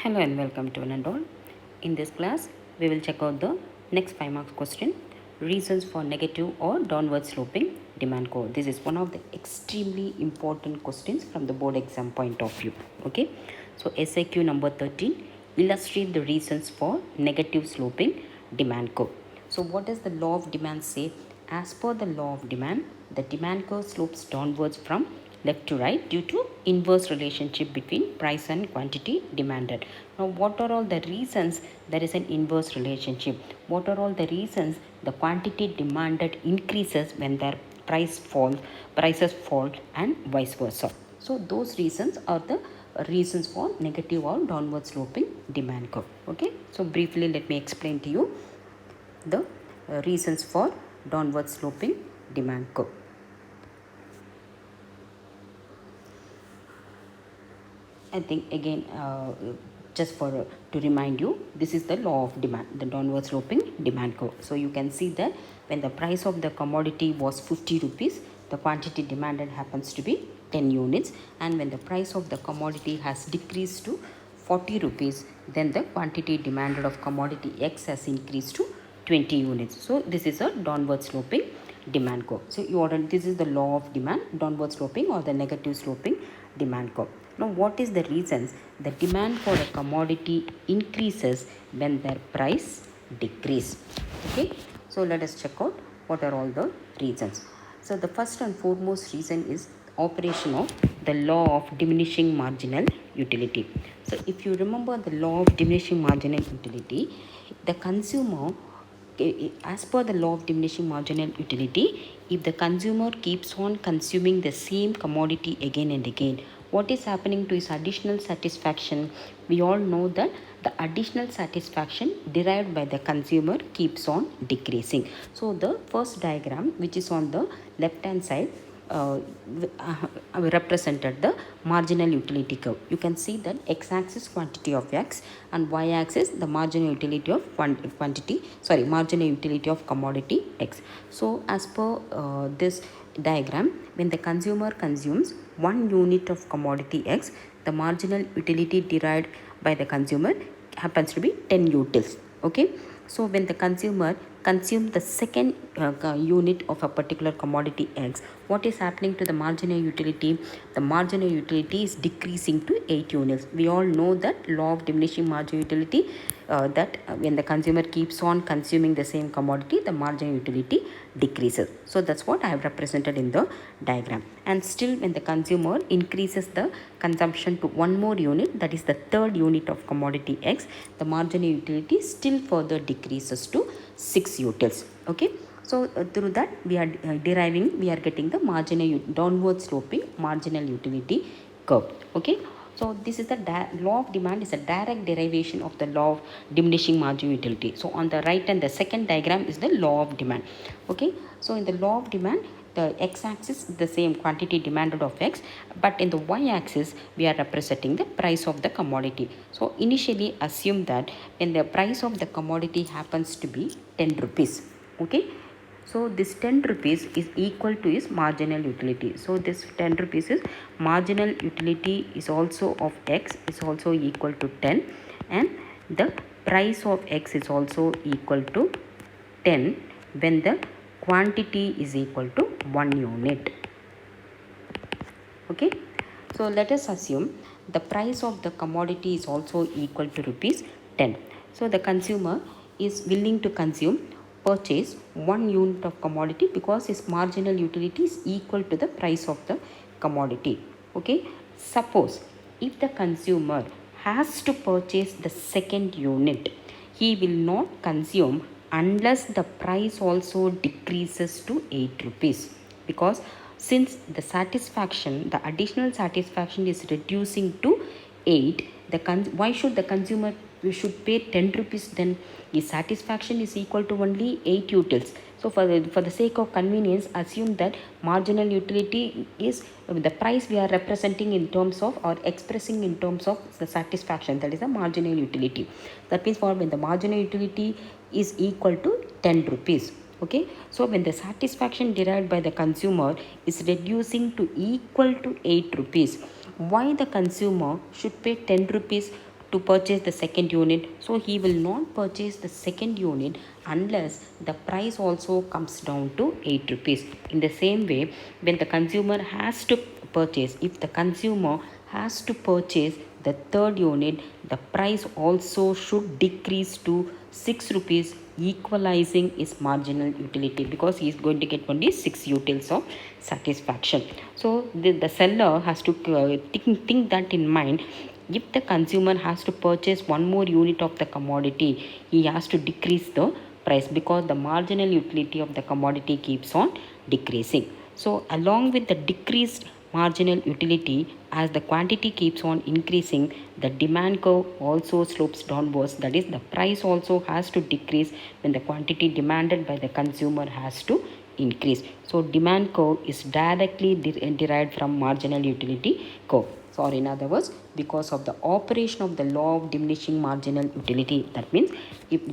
Hello and welcome to one and all. In this class, we will check out the next 5 marks question, reasons for negative or downward sloping demand curve. This is one of the extremely important questions from the board exam point of view. Okay, so SAQ number 13, illustrate the reasons for negative sloping demand curve. So what does the law of demand say? As per the law of demand, the demand curve slopes downwards from left to right due to inverse relationship between price and quantity demanded. Now what are all the reasons there is an inverse relationship? What are all the reasons the quantity demanded increases when their prices fall and vice versa? So those reasons are the reasons for negative or downward sloping demand curve. Okay, so briefly let me explain to you the reasons for downward sloping demand curve. I think again, just for to remind you, this is the law of demand, the downward sloping demand curve. So you can see that when the price of the commodity was 50 rupees, the quantity demanded happens to be 10 units, and when the price of the commodity has decreased to 40 rupees, then the quantity demanded of commodity X has increased to 20 units. So this is a downward sloping demand curve. So this is the law of demand, downward sloping or the negative sloping demand curve. Now what is the reasons? The demand for a commodity increases when their price decrease. Okay, so let us check out what are all the reasons. So the first and foremost reason is operation of the law of diminishing marginal utility. So if you remember the law of diminishing marginal utility, the consumer, as per the law of diminishing marginal utility, if the consumer keeps on consuming the same commodity again and again, what is happening to his additional satisfaction? We all know that the additional satisfaction derived by the consumer keeps on decreasing. So the first diagram, which is on the left hand side, represented the marginal utility curve. You can see that x-axis quantity of X and y-axis the marginal utility of marginal utility of commodity X. So as per this diagram, when the consumer consumes 1 unit of commodity X, the marginal utility derived by the consumer happens to be 10 utils. Okay, so when the consumer consumes the second unit of a particular commodity X, what is happening to the marginal utility? The marginal utility is decreasing to 8 units. We all know that law of diminishing marginal utility, that when the consumer keeps on consuming the same commodity, the marginal utility decreases. So that's what I have represented in the diagram. And still when the consumer increases the consumption to one more unit, that is the third unit of commodity X, the marginal utility still further decreases to 6 utils. Okay, so through that we are we are getting the marginal downward sloping marginal utility curve. Okay, so this is the law of demand is a direct derivation of the law of diminishing marginal utility. So on the right hand, the second diagram is the law of demand. Okay, so in the law of demand, the x-axis is the same quantity demanded of X, but in the y-axis we are representing the price of the commodity. So initially assume that when the price of the commodity happens to be 10 rupees. Okay, so this 10 rupees is equal to its marginal utility. So this 10 rupees is marginal utility is also of X is also equal to 10, and the price of X is also equal to 10 when the quantity is equal to 1 unit. Okay, so let us assume the price of the commodity is also equal to rupees 10. So the consumer is willing to purchase 1 unit of commodity because his marginal utility is equal to the price of the commodity. Okay, suppose if the consumer has to purchase the second unit, he will not consume unless the price also decreases to 8 rupees, because since the additional satisfaction is reducing to 8, why should the consumer should pay 10 rupees then? His satisfaction is equal to only 8 utils. So for the sake of convenience, assume that marginal utility is the price we are representing in terms of or expressing in terms of the satisfaction, that is the marginal utility. That means for when the marginal utility is equal to 10 rupees. Okay, so when the satisfaction derived by the consumer is reducing to equal to 8 rupees, why the consumer should pay 10 rupees to purchase the second unit. So he will not purchase the second unit unless the price also comes down to 8 rupees. In the same way, when the consumer has to purchase, if the consumer has to purchase the third unit, the price also should decrease to 6 rupees, equalizing his marginal utility, because he is going to get only 6 utils of satisfaction. So the seller has to think that in mind. If the consumer has to purchase one more unit of the commodity, he has to decrease the price, because the marginal utility of the commodity keeps on decreasing. So along with the decreased marginal utility, as the quantity keeps on increasing, the demand curve also slopes downwards. That is, the price also has to decrease when the quantity demanded by the consumer has to increase. So demand curve is directly derived from marginal utility curve. So, or in other words, because of the operation of the law of diminishing marginal utility. That means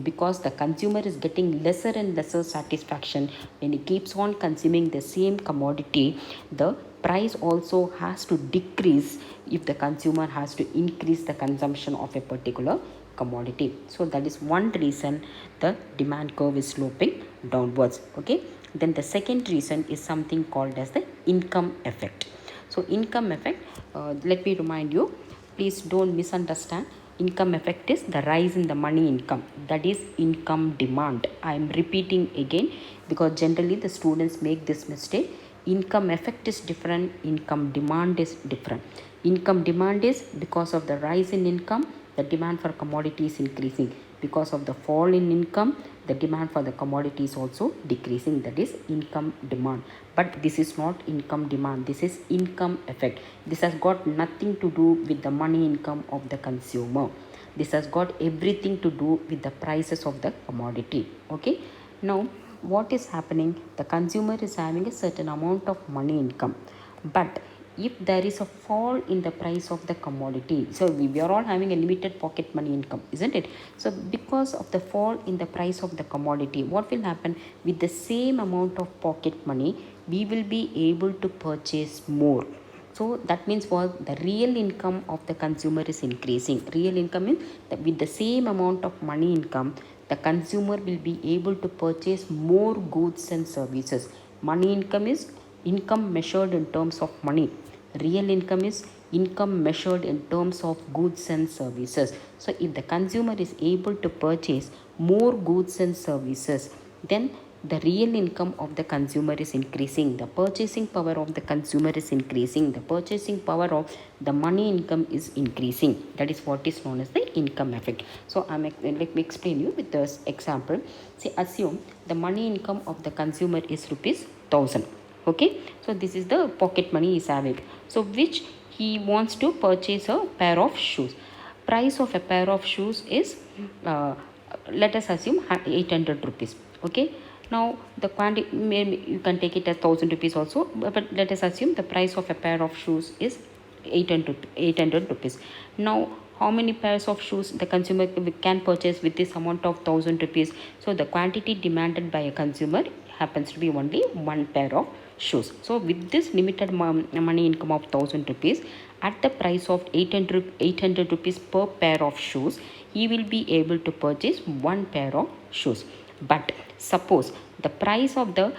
because the consumer is getting lesser and lesser satisfaction when he keeps on consuming the same commodity, the price also has to decrease if the consumer has to increase the consumption of a particular commodity. So that is one reason the demand curve is sloping downwards. Okay. Then the second reason is something called as the income effect. So income effect, let me remind you, please don't misunderstand. Income effect is the rise in the money income, that is income demand. I am repeating again because generally the students make this mistake. Income effect is different, income demand is different. Income demand is because of the rise in income, the demand for commodity is increasing. Because of the fall in income, the demand for the commodity is also decreasing. That is income demand. But this is not income demand, this is income effect. This has got nothing to do with the money income of the consumer. This has got everything to do with the prices of the commodity. Okay. Now what is happening? The consumer is having a certain amount of money income, but if there is a fall in the price of the commodity, so we are all having a limited pocket money income, isn't it? So because of the fall in the price of the commodity, what will happen? With the same amount of pocket money, we will be able to purchase more. So that means what? The real income of the consumer is increasing. Real income means that with the same amount of money income, the consumer will be able to purchase more goods and services. Money income is income measured in terms of money. Real income is income measured in terms of goods and services. So if the consumer is able to purchase more goods and services, then the real income of the consumer is increasing. The purchasing power of the consumer is increasing. The purchasing power of the money income is increasing. That is what is known as the income effect. So let me explain you with this example. See, assume the money income of the consumer is rupees 1000. Okay, so this is the pocket money he is having, so which he wants to purchase a pair of shoes. Price of a pair of shoes is let us assume 800 rupees. Okay, now the quantity, maybe you can take it as 1000 rupees also, but let us assume the price of a pair of shoes is 800 rupees. Now how many pairs of shoes the consumer can purchase with this amount of 1000 rupees? So the quantity demanded by a consumer happens to be only one pair of shoes. So with this limited money income of 1000 rupees, at the price of 800 rupees per pair of shoes, he will be able to purchase one pair of shoes. But suppose the price of the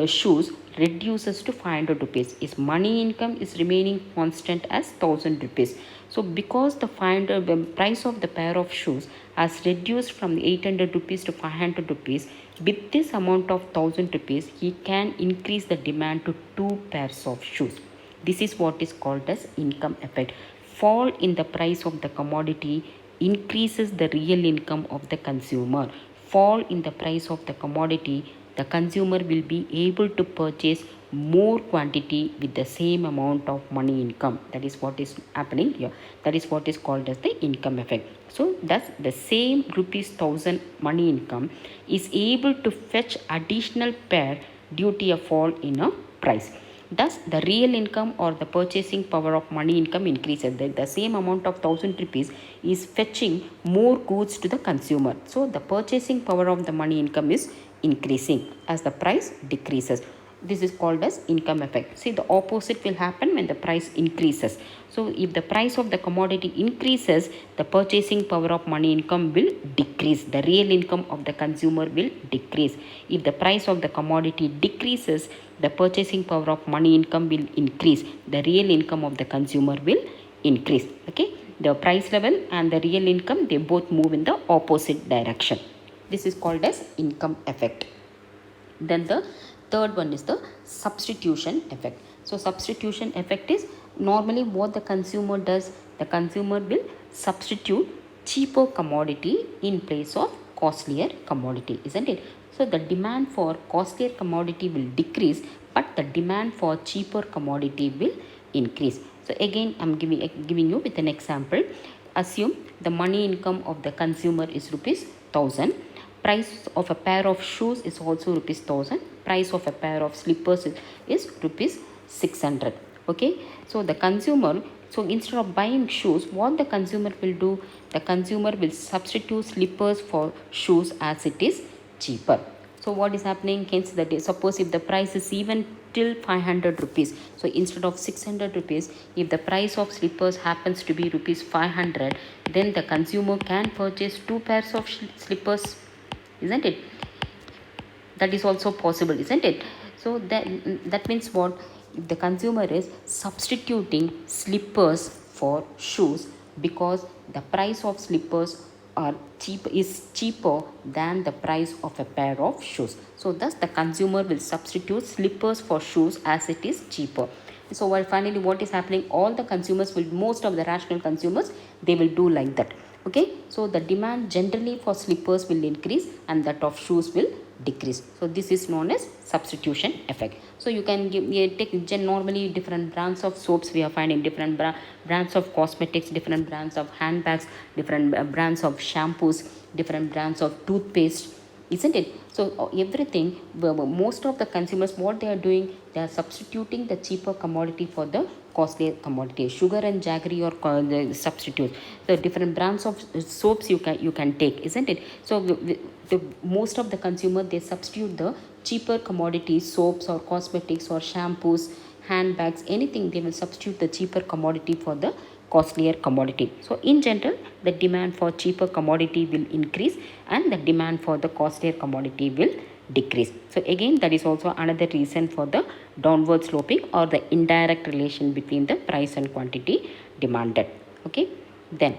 shoes reduces to 500 rupees, his money income is remaining constant as 1000 rupees. So because the price of the pair of shoes has reduced from 800 rupees to 500 rupees, with this amount of 1000 rupees, he can increase the demand to 2 pairs of shoes. This is what is called as income effect. Fall in the price of the commodity increases the real income of the consumer. Fall in the price of the commodity, the consumer will be able to purchase more quantity with the same amount of money income. That is what is happening here. That is what is called as the income effect. So thus the same rupees 1000 money income is able to fetch additional pair due to a fall in a price. Thus, the real income or the purchasing power of money income increases. The same amount of 1000 rupees is fetching more goods to the consumer. So, the purchasing power of the money income is increasing as the price decreases. This is called as income effect. See, the opposite will happen when the price increases. So if the price of the commodity increases, the purchasing power of money income will decrease. The real income of the consumer will decrease. If the price of the commodity decreases, the purchasing power of money income will increase. The real income of the consumer will increase. Okay, the price level and the real income, they both move in the opposite direction. This is called as income effect. Then the third one is the substitution effect. So substitution effect is normally what the consumer does. The consumer will substitute cheaper commodity in place of costlier commodity, isn't it? So the demand for costlier commodity will decrease, but the demand for cheaper commodity will increase. So again, I'm giving you with an example. Assume the money income of the consumer is rupees 1000. Price of a pair of shoes is also rupees 1000. Price of a pair of slippers is rupees 600. Okay, so the consumer, so instead of buying shoes, what the consumer will do? The consumer will substitute slippers for shoes as it is cheaper. So what is happening? Hence, suppose if the price is even till 500 rupees, so instead of 600 rupees, if the price of slippers happens to be rupees 500, then the consumer can purchase 2 pairs of slippers, isn't it? That is also possible, isn't it? So that means what? If the consumer is substituting slippers for shoes, because the price of slippers is cheaper than the price of a pair of shoes, so thus the consumer will substitute slippers for shoes as it is cheaper. So while finally what is happening, all the consumers will, most of the rational consumers, they will do like that. Okay, so the demand generally for slippers will increase and that of shoes will decrease. So this is known as substitution effect. So you can take normally different brands of soaps, we are finding different brands of cosmetics, different brands of handbags, different brands of shampoos, different brands of toothpaste, isn't it? So everything, most of the consumers, what they are doing, they are substituting the cheaper commodity for the costly commodity. Sugar and jaggery or the substitute. The different brands of soaps you can take, isn't it? So most of the consumer, they substitute the cheaper commodities, soaps or cosmetics or shampoos, handbags, anything, they will substitute the cheaper commodity for the costlier commodity. So in general, the demand for cheaper commodity will increase and the demand for the costlier commodity will decrease. So again, that is also another reason for the downward sloping or the indirect relation between the price and quantity demanded. Okay, then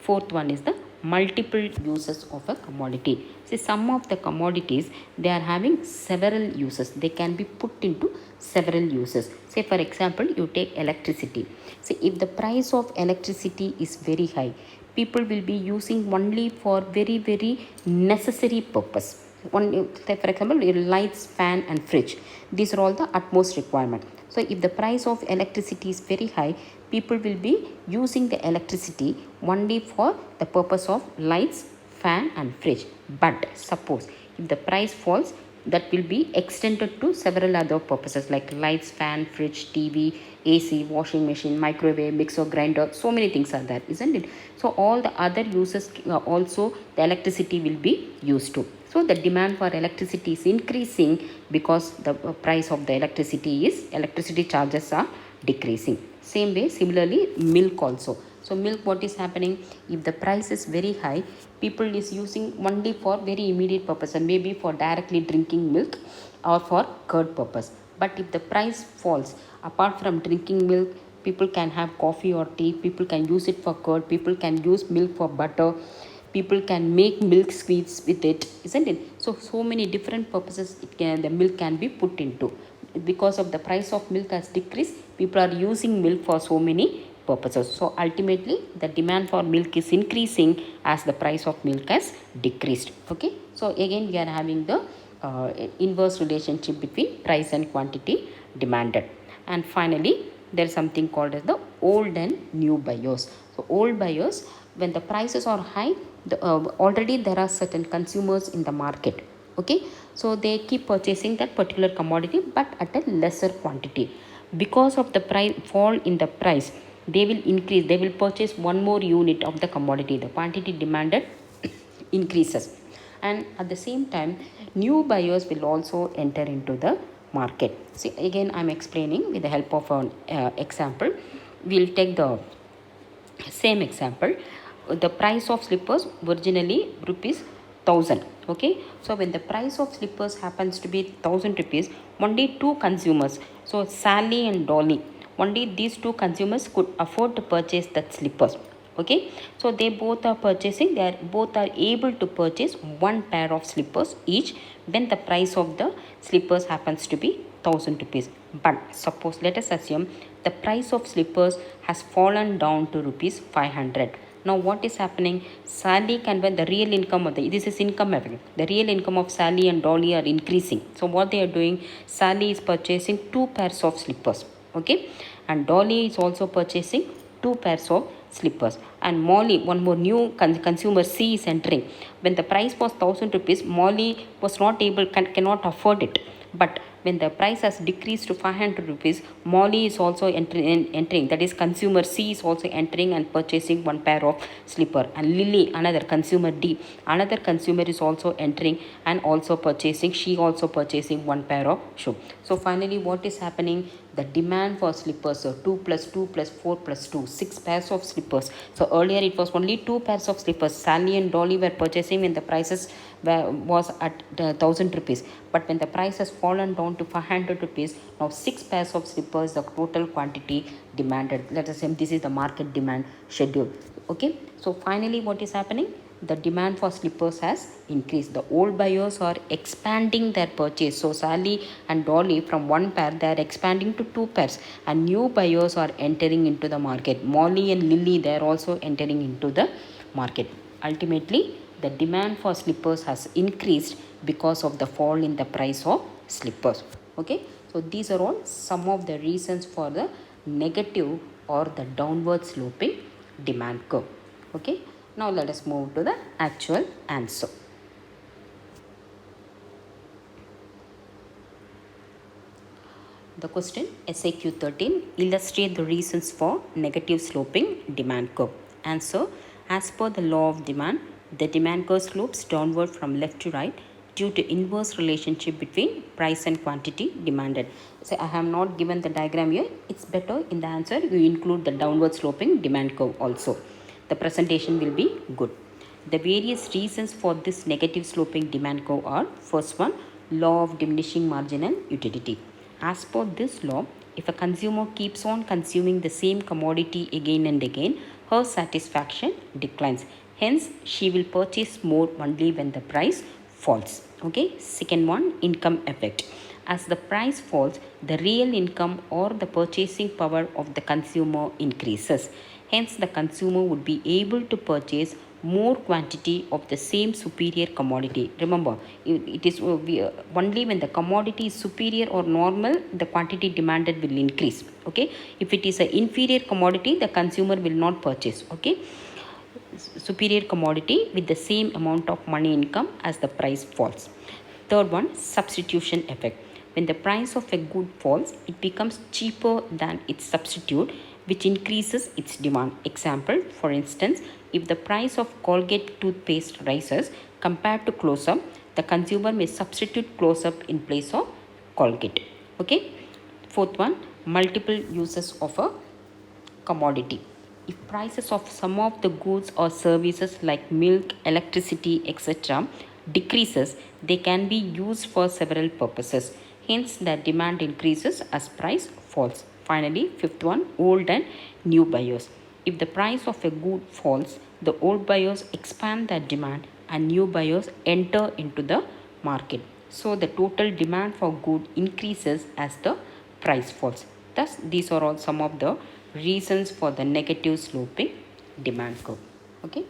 fourth one is the multiple uses of a commodity. See, some of the commodities, they are having several uses. They can be put into several uses. Say for example, you take electricity. See, if the price of electricity is very high, people will be using only for very necessary purpose. Say for example, lights, fan and fridge, these are all the utmost requirement. So if the price of electricity is very high, people will be using the electricity only for the purpose of lights, fan and fridge. But suppose if the price falls, that will be extended to several other purposes like lights, fan, fridge, TV, AC, washing machine, microwave, mixer, grinder. So many things are there, isn't it? So all the other uses also the electricity will be used to. So the demand for electricity is increasing because the price of the electricity charges are decreasing. Same way, similarly, milk also. So milk, what is happening? If the price is very high, people is using only for very immediate purpose, and maybe for directly drinking milk or for curd purpose. But if the price falls, apart from drinking milk, people can have coffee or tea, people can use it for curd, people can use milk for butter, people can make milk sweets with it, isn't it? So many different purposes the milk can be put into. Because of the price of milk has decreased, people are using milk for so many purposes. So ultimately, the demand for milk is increasing as the price of milk has decreased. Okay, so again we are having the inverse relationship between price and quantity demanded. And finally, there is something called as the old and new buyers. So old buyers, when the prices are high, already there are certain consumers in the market. Okay, so they keep purchasing that particular commodity but at a lesser quantity. Because of the price fall in the price, they will purchase one more unit of the commodity. The quantity demanded increases, and at the same time, new buyers will also enter into the market. See, again I'm explaining with the help of an example. We'll take the same example. The price of slippers originally rupees 1000. Okay, so when the price of slippers happens to be 1000 rupees, only two consumers, so Sally and Dolly, only these two consumers could afford to purchase that slippers. Okay, so they both are purchasing, they are both are able to purchase one pair of slippers each when the price of the slippers happens to be 1000 rupees. But suppose, let us assume the price of slippers has fallen down to rupees 500. Now what is happening? Sally can, when the real income of this is income effect, the real income of Sally and Dolly are increasing. So what they are doing, Sally is purchasing two pairs of slippers. Okay, and Dolly is also purchasing two pairs of slippers, and Molly, one more new consumer C is entering. When the price was 1000 rupees, Molly was not able, cannot afford it. But when the price has decreased to 500 rupees, Molly is also entering, that is consumer C is also entering and purchasing one pair of slipper. And Lily, another consumer D, another consumer is also entering and also purchasing, she also purchasing one pair of shoe. So finally what is happening? The demand for slippers, so 2 plus 2 plus 4 plus 2, 6 pairs of slippers. So earlier it was only 2 pairs of slippers Sally and Dolly were purchasing when the prices was at 1000 rupees. But when the price has fallen down to 500 rupees, now 6 pairs of slippers, the total quantity demanded. Let us say this is the market demand schedule. Okay, so finally what is happening? The demand for slippers has increased. The old buyers are expanding their purchase. So Sally and Dolly, from one pair they are expanding to two pairs, and new buyers are entering into the market. Molly and Lily, they are also entering into the market. Ultimately the demand for slippers has increased because of the fall in the price of slippers. Okay, so these are all some of the reasons for the negative or the downward sloping demand curve. Okay, now let us move to the actual answer. The question, SAQ 13, illustrate the reasons for negative sloping demand curve. Answer, as per the law of demand, the demand curve slopes downward from left to right due to inverse relationship between price and quantity demanded. So I have not given the diagram here. It's better in the answer you include the downward sloping demand curve also. The presentation will be good. The various reasons for this negative sloping demand curve are: first one, law of diminishing marginal utility. As per this law, if a consumer keeps on consuming the same commodity again and again, her satisfaction declines. Hence, she will purchase more only when the price falls. Okay. Second one, income effect. As the price falls, the real income or the purchasing power of the consumer increases. Hence, the consumer would be able to purchase more quantity of the same superior commodity. Remember, it is only when the commodity is superior or normal, the quantity demanded will increase. Okay, if it is an inferior commodity, the consumer will not purchase. Okay, superior commodity with the same amount of money income as the price falls. Third one, substitution effect. When the price of a good falls, it becomes cheaper than its substitute, which increases its demand. Example, for instance, if the price of Colgate toothpaste rises compared to close-up, the consumer may substitute close-up in place of Colgate. Okay. Fourth one, multiple uses of a commodity. If prices of some of the goods or services like milk, electricity, etc. decreases, they can be used for several purposes. Hence, the demand increases as price falls. Finally, fifth one, old and new buyers. If the price of a good falls, the old buyers expand their demand and new buyers enter into the market. So, the total demand for good increases as the price falls. Thus, these are all some of the reasons for the negative sloping demand curve. Okay.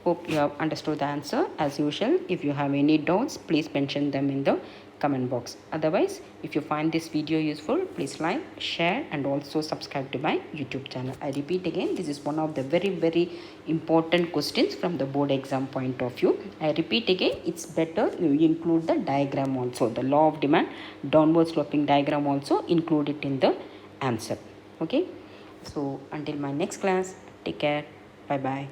Hope you have understood the answer. As usual, if you have any doubts, please mention them in the comment box. Otherwise, if you find this video useful, please like, share and also subscribe to my YouTube channel. I repeat again, this is one of the very important questions from the board exam point of view. I repeat again, it's better you include the diagram also. The law of demand, downward sloping diagram also, include it in the answer. Okay. So until my next class, take care. Bye bye.